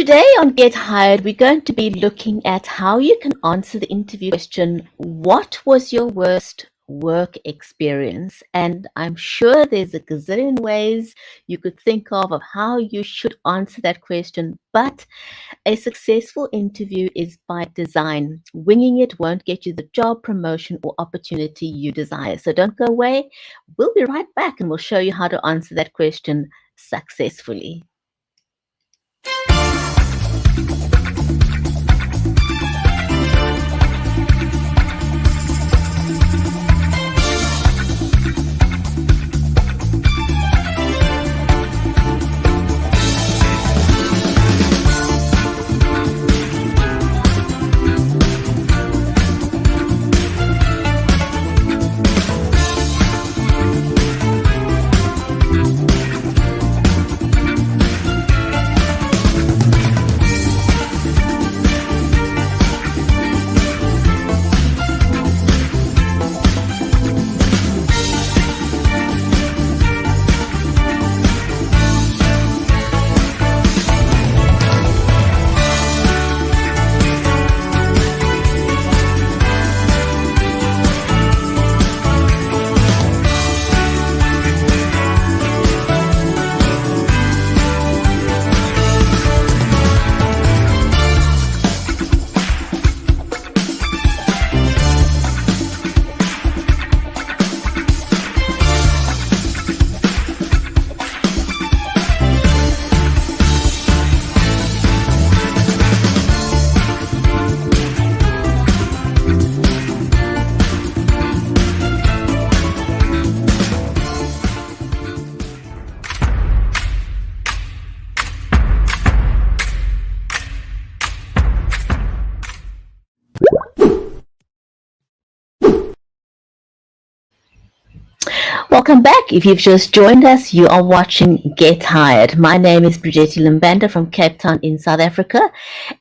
Today on Get Hired, we're going to be looking at how you can answer the interview question, what was your worst work experience? And I'm sure there's a gazillion ways you could think of how you should answer that question, but a successful interview is by design. Winging it won't get you the job, promotion, or opportunity you desire. So don't go away. We'll be right back and we'll show you how to answer that question successfully. Welcome back. If you've just joined us, you are watching Get Hired. My name is Bridgetti Lim Banda from Cape Town in South Africa.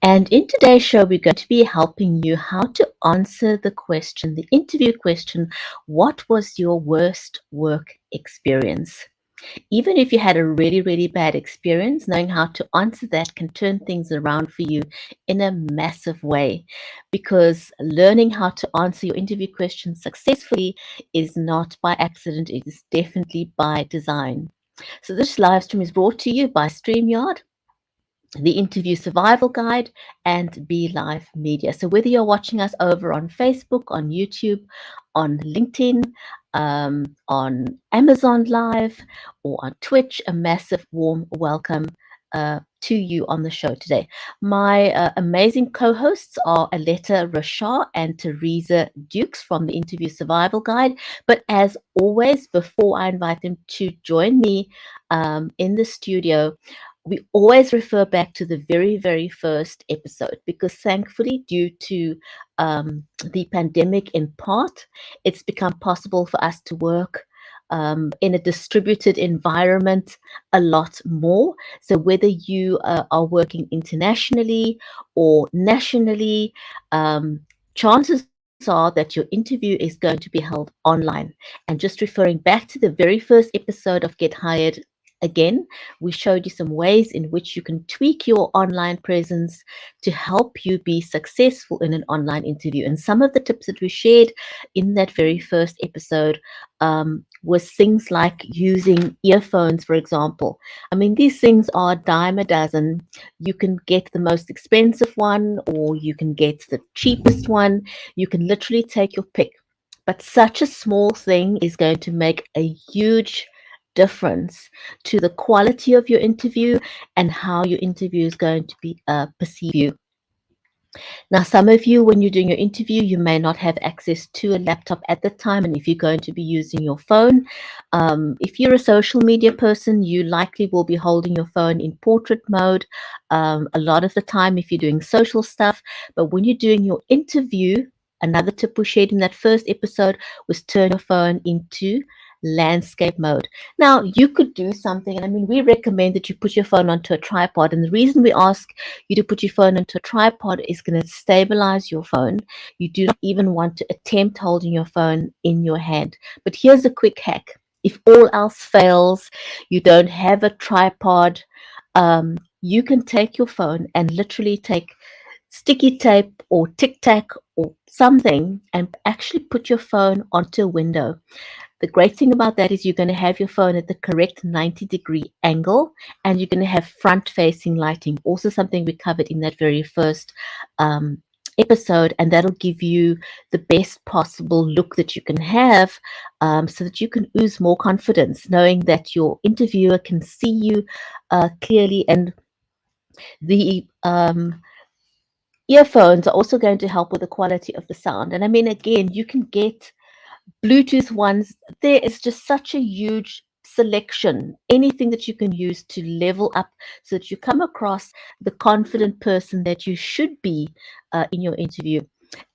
And in today's show, we're going to be helping you how to answer the question, the interview question, what was your worst work experience? Even if you had a really, really bad experience, knowing how to answer that can turn things around for you in a massive way. Because learning how to answer your interview questions successfully is not by accident, it is definitely by design. So this live stream is brought to you by StreamYard, the Interview Survival Guide, and Be Live Media. So whether you're watching us over on Facebook, on YouTube, on LinkedIn, on Amazon Live, or on Twitch, a massive warm welcome to you on the show today. My amazing co-hosts are Aletta Rochat and Teresa Dukes from the Interview Survival Guide. But as always, before I invite them to join me in the studio, we always refer back to the very, very first episode because thankfully, due to the pandemic in part, it's become possible for us to work in a distributed environment a lot more. So whether you are working internationally or nationally, chances are that your interview is going to be held online. And just referring back to the very first episode of Get Hired, again, we showed you some ways in which you can tweak your online presence to help you be successful in an online interview. And some of the tips that we shared in that very first episode was things like using earphones, for example. I mean, these things are a dime a dozen. You can get the most expensive one, or you can get the cheapest one. You can literally take your pick. But such a small thing is going to make a huge difference to the quality of your interview and how your interview is going to be perceive you. Now, some of you, when you're doing your interview, you may not have access to a laptop at the time, and if you're going to be using your phone, if you're a social media person, you likely will be holding your phone in portrait mode a lot of the time if you're doing social stuff. But when you're doing your interview, another tip we shared in that first episode was turn your phone into landscape mode. Now, you could do something, and I mean, we recommend that you put your phone onto a tripod. And the reason we ask you to put your phone onto a tripod is going to stabilize your phone. You do not even want to attempt holding your phone in your hand. But here's a quick hack. If all else fails, you don't have a tripod, you can take your phone and literally take sticky tape or tic tac or something and actually put your phone onto a window. The great thing about that is you're going to have your phone at the correct 90-degree angle, and you're going to have front facing lighting, also something we covered in that very first um, episode, and that'll give you the best possible look that you can have, so that you can ooze more confidence knowing that your interviewer can see you clearly. And the earphones are also going to help with the quality of the sound. And I mean, again, you can get Bluetooth ones. There is just such a huge selection, anything that you can use to level up so that you come across the confident person that you should be in your interview.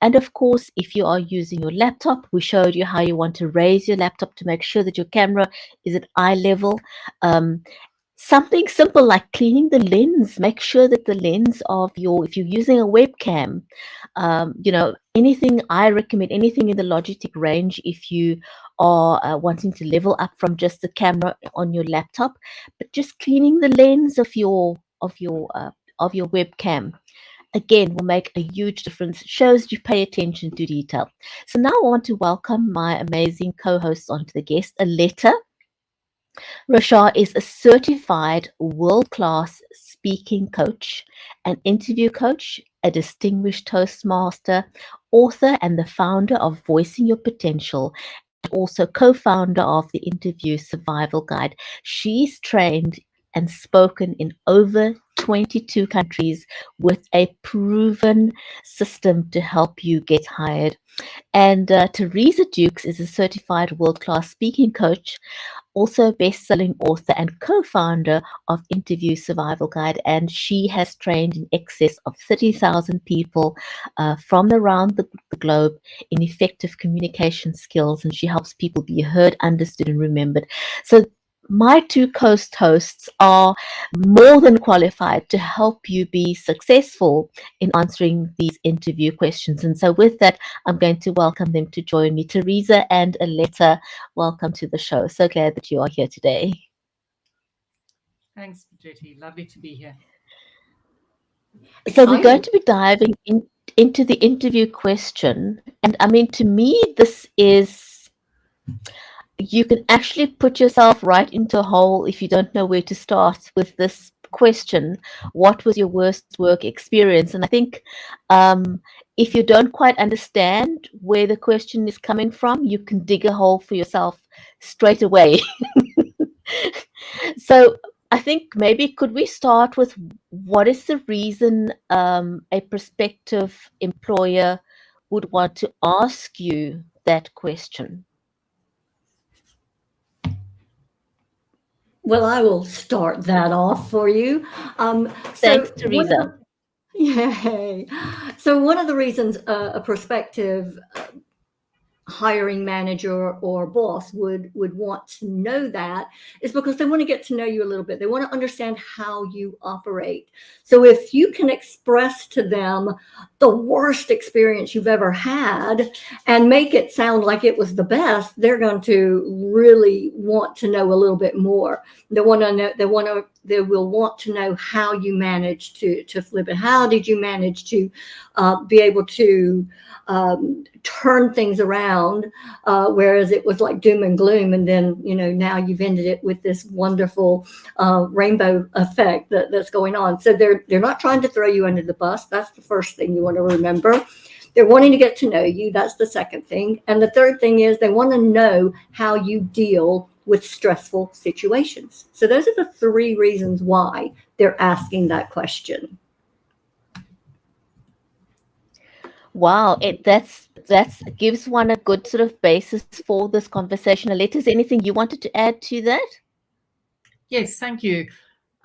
And of course, if you are using your laptop, we showed you how you want to raise your laptop to make sure that your camera is at eye level. Um, Something simple like cleaning the lens. Make sure that the lens of if you're using a webcam, anything, I recommend anything in the Logitech range if you are wanting to level up from just the camera on your laptop, but just cleaning the lens of your webcam again will make a huge difference. It shows you pay attention to detail. So now I want to welcome my amazing co-hosts onto the guest. Aletta Rochat is a certified world-class speaking coach, an interview coach, a distinguished Toastmaster, author, and the founder of Voicing Your Potential, and also co-founder of the Interview Survival Guide. She's trained and spoken in over 22 countries with a proven system to help you get hired. And Teresa Dukes is a certified world-class speaking coach, also a best-selling author and co-founder of Interview Survival Guide, and she has trained in excess of 30,000 people from around the globe in effective communication skills, and she helps people be heard, understood, and remembered. So my two co-hosts are more than qualified to help you be successful in answering these interview questions. And so with that, I'm going to welcome them to join me. Teresa and Aletta, welcome to the show. So glad that you are here today. Thanks, Bridgetti. Lovely to be here. So we're going to be diving into the interview question. And I mean, to me, this is, you can actually put yourself right into a hole if you don't know where to start with this question. What was your worst work experience? And I think if you don't quite understand where the question is coming from, you can dig a hole for yourself straight away. So I think maybe could we start with what is the reason a prospective employer would want to ask you that question? Well, I will start that off for you. Thanks, So one of Teresa. the Yay. So one of the reasons a prospective hiring manager or boss would want to know that is because they want to get to know you a little bit. They want to understand how you operate. So if you can express to them the worst experience you've ever had and make it sound like it was the best, they're going to really want to know a little bit more. They want to know, they will want to know how you managed to flip it. How did you manage to be able to turn things around, whereas it was like doom and gloom, and then now you've ended it with this wonderful rainbow effect that's going on. So they're not trying to throw you under the bus. That's the first thing you want to remember. They're wanting to get to know you. That's the second thing. And the third thing is they want to know how you deal with stressful situations. So those are the three reasons why they're asking that question. Wow, that's gives one a good sort of basis for this conversation. Aletta, is there anything you wanted to add to that? Yes, thank you.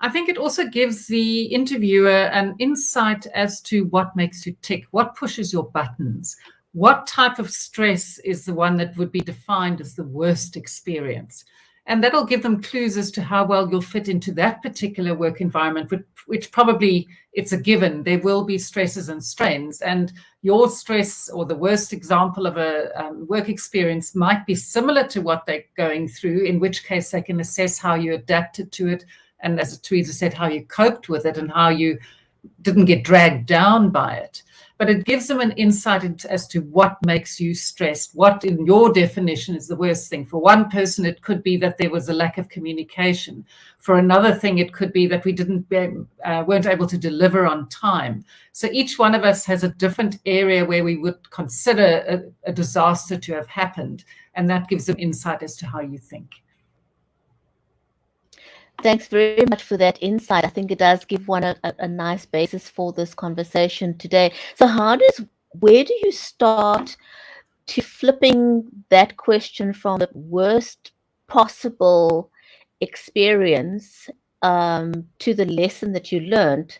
I think it also gives the interviewer an insight as to what makes you tick, what pushes your buttons, what type of stress is the one that would be defined as the worst experience. And that'll give them clues as to how well you'll fit into that particular work environment, which probably it's a given. There will be stresses and strains, and your stress or the worst example of a work experience might be similar to what they're going through, in which case they can assess how you adapted to it, and as Teresa said, how you coped with it and how you didn't get dragged down by it. But it gives them an insight as to what makes you stressed, what in your definition is the worst thing. For one person, it could be that there was a lack of communication. For another thing, it could be that we weren't able to deliver on time. So each one of us has a different area where we would consider a disaster to have happened. And that gives them insight as to how you think. Thanks very much for that insight. I think it does give one a nice basis for this conversation today. So where do you start to flipping that question from the worst possible experience to the lesson that you learned?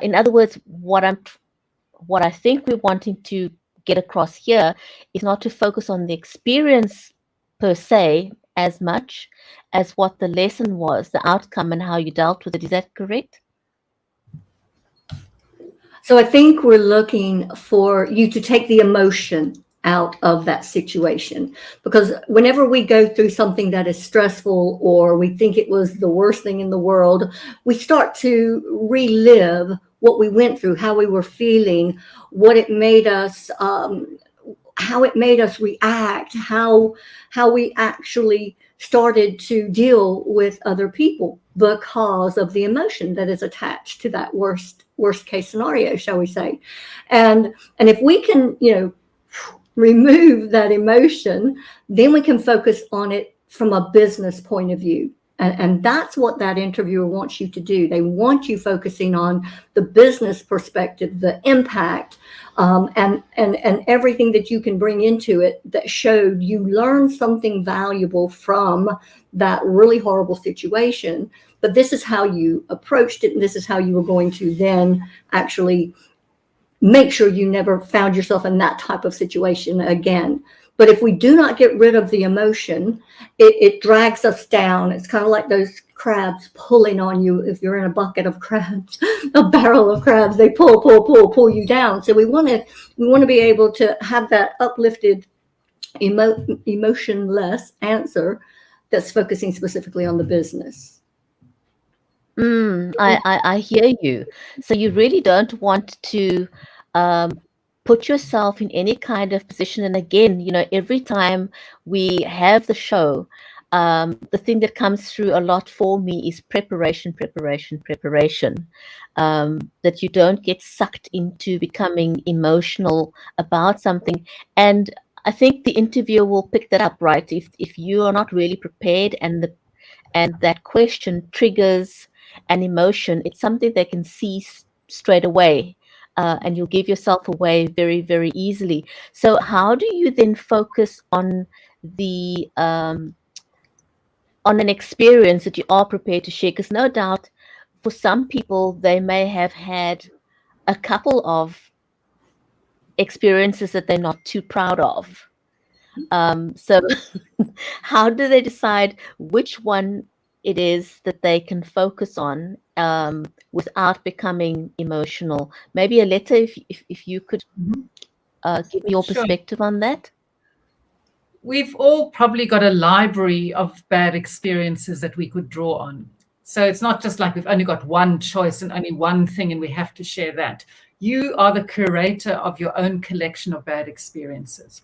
In other words, what I think we're wanting to get across here is not to focus on the experience per se as much as what the lesson was, the outcome, and how you dealt with it. Is that correct? So I think we're looking for you to take the emotion out of that situation, because whenever we go through something that is stressful or we think it was the worst thing in the world, we start to relive what we went through, how we were feeling, what it made us, how it made us react, how we actually started to deal with other people because of the emotion that is attached to that worst case scenario, shall we say. And if we can, remove that emotion, then we can focus on it from a business point of view. And that's what that interviewer wants you to do. They want you focusing on the business perspective, the impact, and everything that you can bring into it that showed you learned something valuable from that really horrible situation. But this is how you approached it, and this is how you were going to then actually make sure you never found yourself in that type of situation again. But if we do not get rid of the emotion, it drags us down. It's kind of like those crabs pulling on you. If you're in a bucket of crabs, a barrel of crabs, they pull you down. So we want to be able to have that uplifted, emotionless answer that's focusing specifically on the business. I hear you. So you really don't want to put yourself in any kind of position. And again, every time we have the show, the thing that comes through a lot for me is preparation, that you don't get sucked into becoming emotional about something. And I think the interviewer will pick that up, right? If you are not really prepared and that question triggers an emotion, it's something they can see straight away. And you'll give yourself away very, very easily. So how do you then focus on the on an experience that you are prepared to share? Because no doubt for some people, they may have had a couple of experiences that they're not too proud of. So how do they decide which one it is that they can focus on without becoming emotional? Maybe Aletta, if you could give me your perspective on that. We've all probably got a library of bad experiences that we could draw on. So it's not just like we've only got one choice and only one thing and we have to share that. You are the curator of your own collection of bad experiences.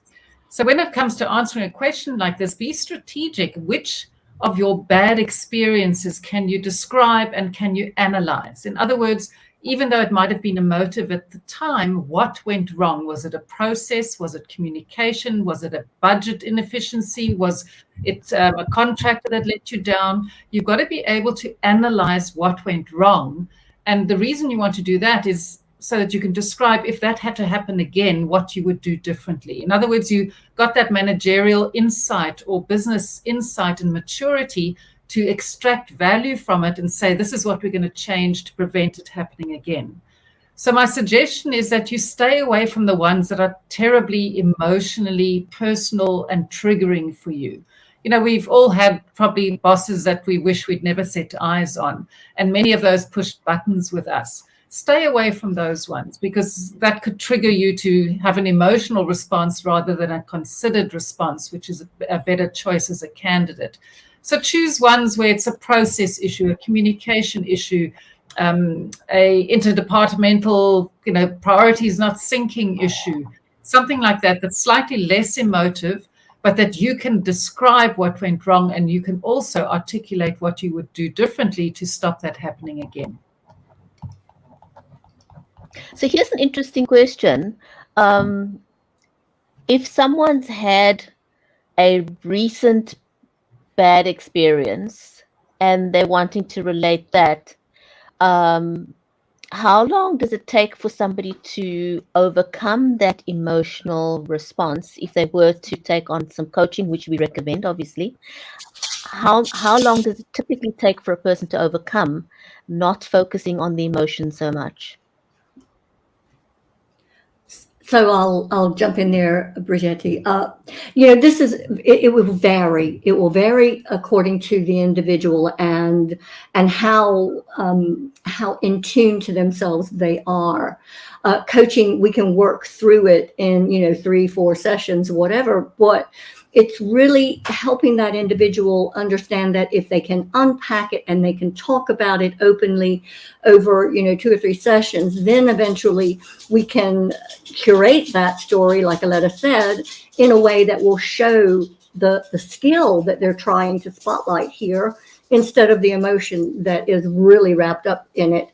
So when it comes to answering a question like this, be strategic. Which of your bad experiences can you describe and can you analyze? In other words, even though it might have been emotive at the time, what went wrong? Was it a process? Was it communication? Was it a budget inefficiency? Was it a contractor that let you down? You've got to be able to analyze what went wrong. And the reason you want to do that is so that you can describe, if that had to happen again, what you would do differently. In other words, you got that managerial insight or business insight and maturity to extract value from it and say, this is what we're going to change to prevent it happening again. So my suggestion is that you stay away from the ones that are terribly emotionally personal and triggering for you. We've all had probably bosses that we wish we'd never set eyes on, and many of those pushed buttons with us. Stay away from those ones, because that could trigger you to have an emotional response rather than a considered response, which is a better choice as a candidate. So choose ones where it's a process issue, a communication issue, a interdepartmental, priorities not syncing issue, something like that, that's slightly less emotive, but that you can describe what went wrong, and you can also articulate what you would do differently to stop that happening again. So here's an interesting question. If someone's had a recent bad experience and they're wanting to relate that, how long does it take for somebody to overcome that emotional response if they were to take on some coaching, which we recommend, obviously? How long does it typically take for a person to overcome not focusing on the emotion so much? So I'll jump in there, Bridgetti. This is it will vary. It will vary according to the individual and how in tune to themselves they are. Coaching, we can work through it in 3-4 sessions, whatever. But it's really helping that individual understand that if they can unpack it and they can talk about it openly over 2 or 3 sessions, then eventually we can curate that story, like Aletta said, in a way that will show the skill that they're trying to spotlight here, instead of the emotion that is really wrapped up in it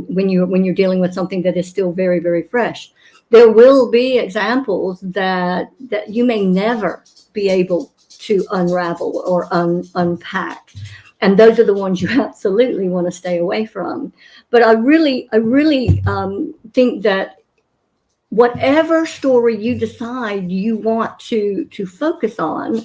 when you're dealing with something that is still very, very fresh. There will be examples that you may never be able to unravel or unpack. And those are the ones you absolutely want to stay away from. But I really think that whatever story you decide you want to focus on,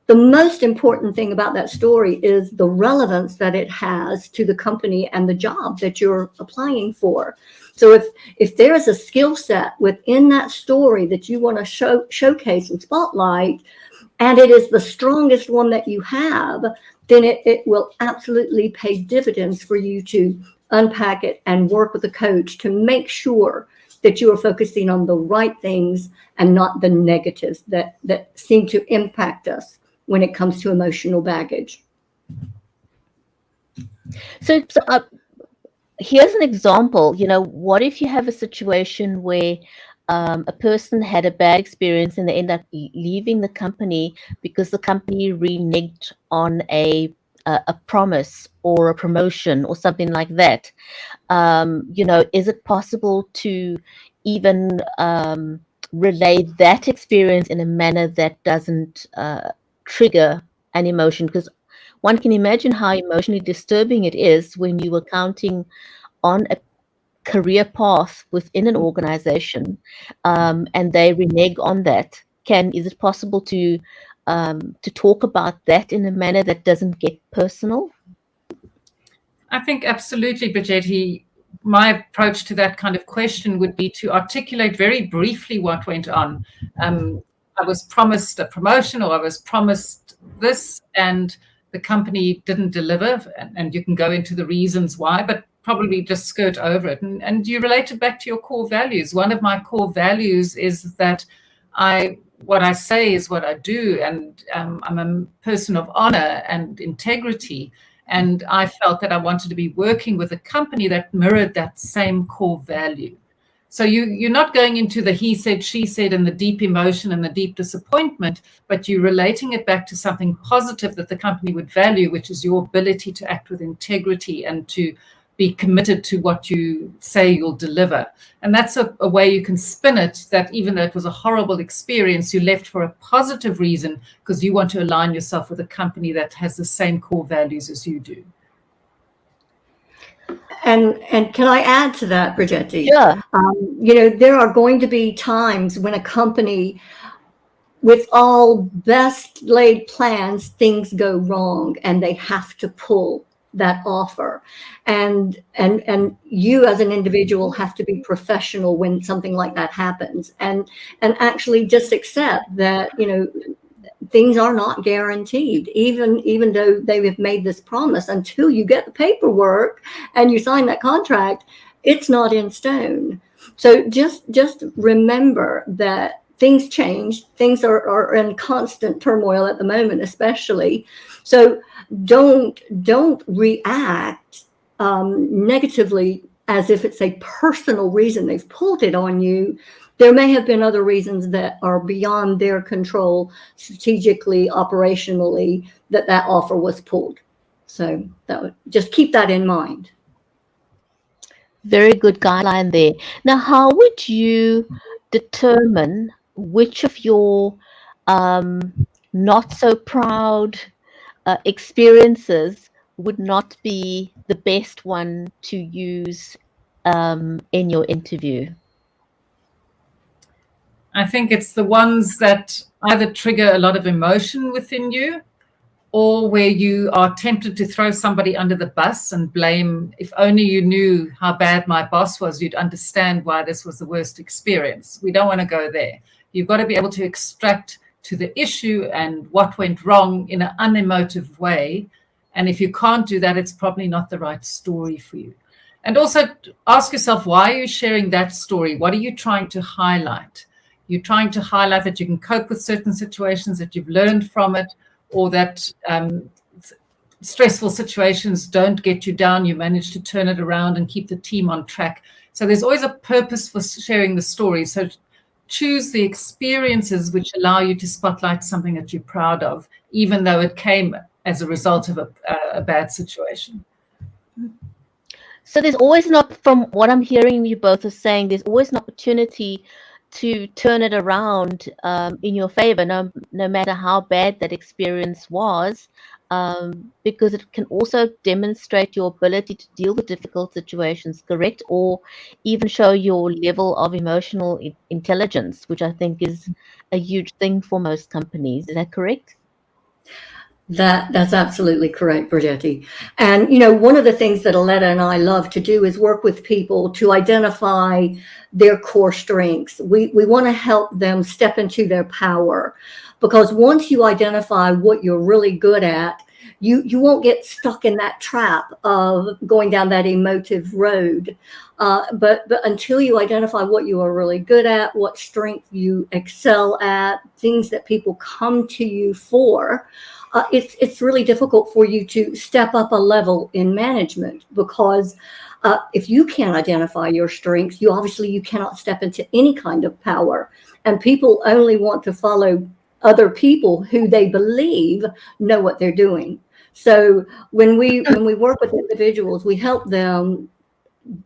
the most important thing about that story is the relevance that it has to the company and the job that you're applying for. So if there is a skill set within that story that you want to showcase and spotlight, and it is the strongest one that you have, then it will absolutely pay dividends for you to unpack it and work with a coach to make sure that you are focusing on the right things and not the negatives that seem to impact us when it comes to emotional baggage. So here's an example. What if you have a situation where a person had a bad experience and they end up leaving the company because the company reneged on a promise or a promotion or something like that? Is it possible to even relay that experience in a manner that doesn't trigger an emotion? Because one can imagine how emotionally disturbing it is when you were counting on a career path within an organization and they renege on that. Is it possible to talk about that in a manner that doesn't get personal? I think absolutely, Bridgetti. My approach to that kind of question would be to articulate very briefly what went on. I was promised a promotion, or I was promised this, and the company didn't deliver. And you can go into the reasons why, but probably just skirt over it. And you relate it back to your core values. One of my core values is that what I say is what I do, and I'm a person of honor and integrity. And I felt that I wanted to be working with a company that mirrored that same core value. So you're not going into the he said, she said, and the deep emotion and the deep disappointment, but you're relating it back to something positive that the company would value, which is your ability to act with integrity and to be committed to what you say you'll deliver. And that's a way you can spin it, that even though it was a horrible experience, you left for a positive reason because you want to align yourself with a company that has the same core values as you do. And can I add to that, Bridgetti? Sure. There are going to be times when a company, with all best laid plans, things go wrong and they have to pull that offer. And you as an individual have to be professional when something like that happens, and actually just accept that, things are not guaranteed, even though they have made this promise. Until you get the paperwork and you sign that contract, it's not in stone. So just remember that things change. Things are in constant turmoil at the moment, especially. So don't react negatively as if it's a personal reason they've pulled it on you. There may have been other reasons that are beyond their control, strategically, operationally, that offer was pulled. So just keep that in mind. Very good guideline there. Now, how would you determine which of your not so proud experiences would not be the best one to use in your interview? I think it's the ones that either trigger a lot of emotion within you, or where you are tempted to throw somebody under the bus and blame. If only you knew how bad my boss was, you'd understand why this was the worst experience. We don't want to go there. You've got to be able to extract to the issue and what went wrong in an unemotive way. And if you can't do that, it's probably not the right story for you. And also ask yourself, why are you sharing that story? What are you trying to highlight? You're trying to highlight that you can cope with certain situations, that you've learned from it, or that stressful situations don't get you down. You manage to turn it around and keep the team on track. So there's always a purpose for sharing the story. So choose the experiences which allow you to spotlight something that you're proud of, even though it came as a result of a bad situation. So there's always not, from what I'm hearing you both are saying, there's always an opportunity to turn it around in your favor, no matter how bad that experience was, because it can also demonstrate your ability to deal with difficult situations, correct? Or even show your level of emotional intelligence, which I think is a huge thing for most companies. Is that correct? That's absolutely correct, Bridgetti. And, one of the things that Aletta and I love to do is work with people to identify their core strengths. We want to help them step into their power, because once you identify what you're really good at, you won't get stuck in that trap of going down that emotive road. But until you identify what you are really good at, what strength you excel at, things that people come to you for, it's really difficult for you to step up a level in management, because if you can't identify your strengths, you cannot step into any kind of power. And people only want to follow other people who they believe know what they're doing. So when we work with individuals, we help them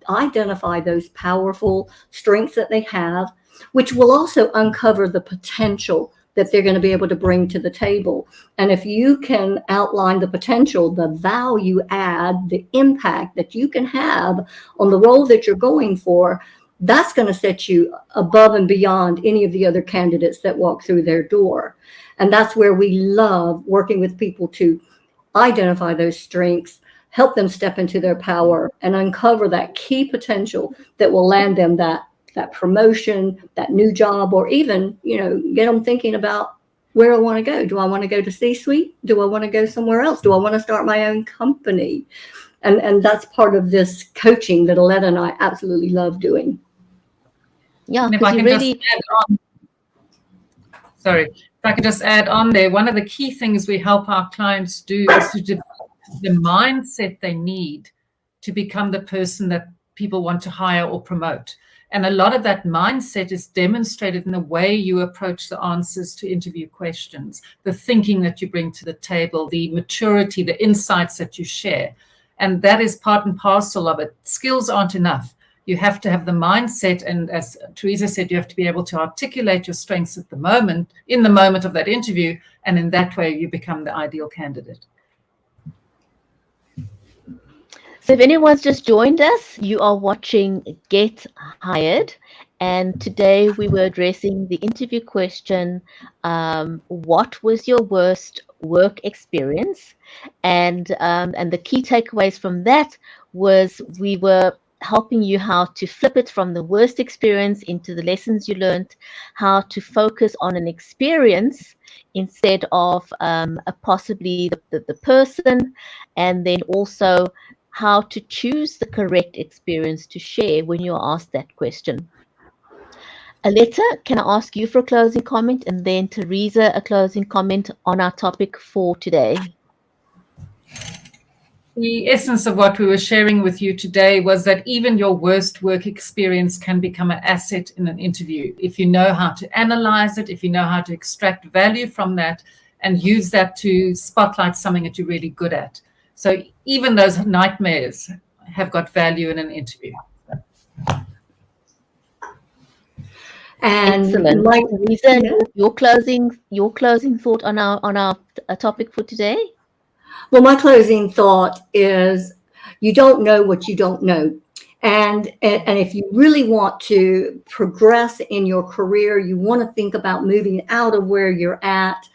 identify those powerful strengths that they have, which will also uncover the potential that they're going to be able to bring to the table. And if you can outline the potential, the value add, the impact that you can have on the role that you're going for, that's going to set you above and beyond any of the other candidates that walk through their door. And that's where we love working with people to identify those strengths, help them step into their power, and uncover that key potential that will land them that promotion, that new job, or even, get them thinking about, where I want to go. Do I want to go to C-suite? Do I want to go somewhere else? Do I want to start my own company? And that's part of this coaching that Aletta and I absolutely love doing. Yeah, if I can just add on. Sorry, if I could just add on there, one of the key things we help our clients do is to develop the mindset they need to become the person that people want to hire or promote. And a lot of that mindset is demonstrated in the way you approach the answers to interview questions, the thinking that you bring to the table, the maturity, the insights that you share. And that is part and parcel of it. Skills aren't enough. You have to have the mindset. And as Teresa said, you have to be able to articulate your strengths at the moment, in the moment of that interview. And in that way, you become the ideal candidate. So if anyone's just joined us, you are watching Get Hired. And today we were addressing the interview question, what was your worst work experience? And the key takeaways from that was we were helping you how to flip it from the worst experience into the lessons you learned, how to focus on an experience instead of possibly the person, and then also how to choose the correct experience to share when you're asked that question. Aletta, can I ask you for a closing comment, and then Teresa a closing comment on our topic for today? The essence of what we were sharing with you today was that even your worst work experience can become an asset in an interview if you know how to analyze it, if you know how to extract value from that and use that to spotlight something that you're really good at. So even those nightmares have got value in an interview. And Excellent. my, Teresa, yeah. your closing thought on our topic for today? Well, my closing thought is you don't know what you don't know. And if you really want to progress in your career, you want to think about moving out of where you're at,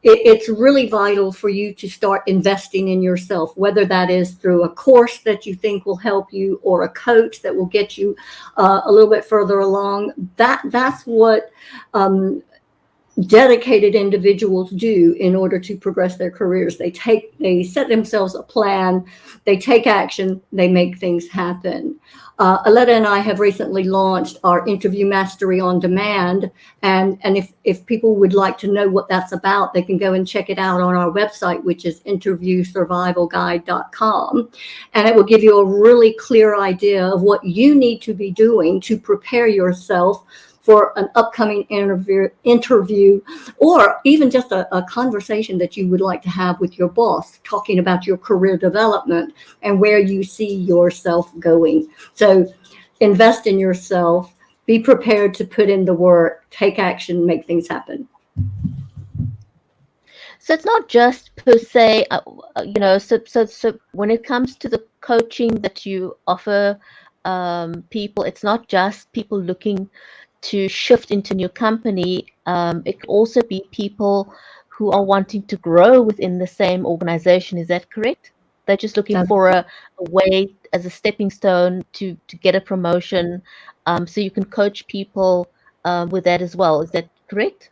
it's really vital for you to start investing in yourself, whether that is through a course that you think will help you or a coach that will get you a little bit further along. That's what dedicated individuals do in order to progress their careers. They set themselves a plan, they take action, they make things happen. Aletta and I have recently launched our Interview Mastery on Demand. And if people would like to know what that's about, they can go and check it out on our website, which is interviewsurvivalguide.com. And it will give you a really clear idea of what you need to be doing to prepare yourself for an upcoming interview, or even just a conversation that you would like to have with your boss, talking about your career development and where you see yourself going. So invest in yourself, be prepared to put in the work, take action, make things happen. So it's not just per se, so when it comes to the coaching that you offer people, it's not just people looking to shift into new company. It could also be people who are wanting to grow within the same organization. Is that correct? They're just looking for a way as a stepping stone to get a promotion. So you can coach people with that as well. Is that correct?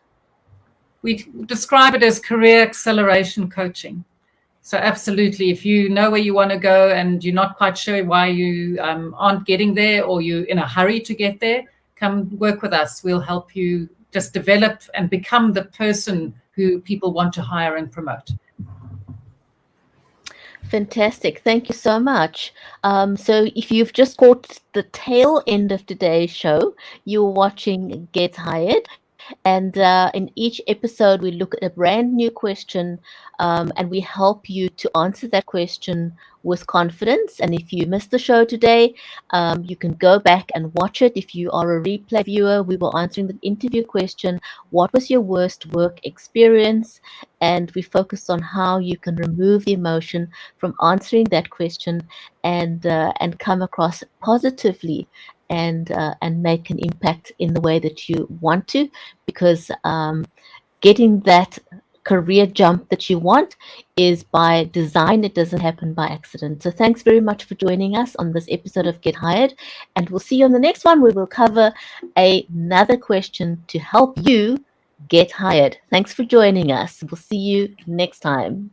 We describe it as career acceleration coaching. So absolutely, if you know where you want to go and you're not quite sure why you aren't getting there, or you're in a hurry to get there, come work with us. We'll help you just develop and become the person who people want to hire and promote. Fantastic. Thank you so much. So if you've just caught the tail end of today's show, you're watching Get Hired. And in each episode, we look at a brand new question and we help you to answer that question with confidence. And if you missed the show today, you can go back and watch it. If you are a replay viewer, we were answering the interview question, what was your worst work experience? And we focused on how you can remove the emotion from answering that question and come across positively and make an impact in the way that you want to, because getting that career jump that you want is by design. It doesn't happen by accident. So thanks very much for joining us on this episode of Get Hired, and we'll see you on the next one. We will cover another question to help you get hired. Thanks for joining us. We'll see you next time.